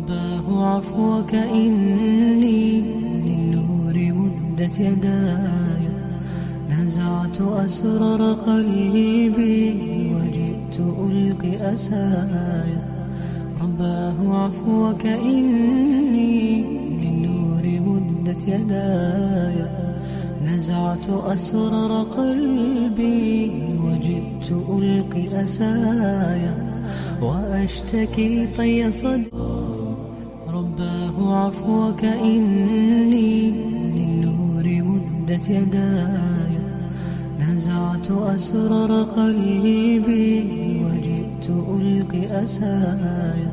رباه عفوك إني للنور مدت يداي، نزعت أسرار قلبي وجئت ألقي أساي. رباه عفوك إني للنور مدت يداي، نزعت أسرار قلبي وجئت ألقي أساي وأشتكي طي صدري. رباه عفوك إني للنور مدت يداي، نزعت أسرار قلبي وجئت ألقي أساي.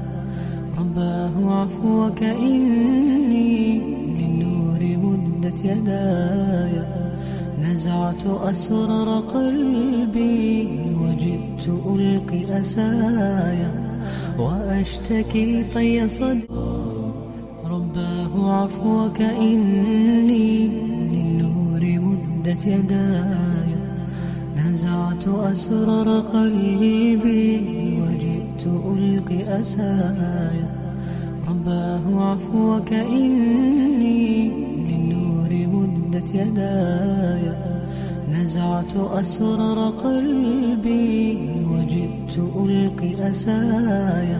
رباه عفوك إني للنور مدت يداي، نزعت أسرار قلبي وجئت ألقي أساي وأشتكي طي صدري. رباه عفوك إني للنور مدت يداي، نزعت أسرار قلبي وجئت ألقي أساي. رباه عفوك إني للنور مدت يداي، نزعت أسرار قلبي وجئت ألقي أساي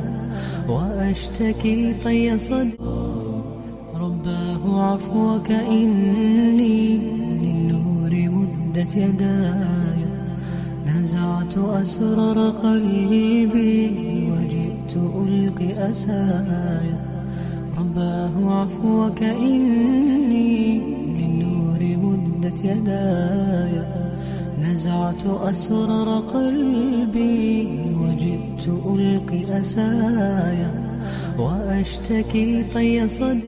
وأشتكي طي صدري. رباه عفوك إني للنور مدت يداي، نزعت أسرار قلبي وجئت ألقي أساي. رباه عفوك إني للنور مدت يداي، نزعت أسرار قلبي وجئت ألقي أساي وأشتكي طي صدري.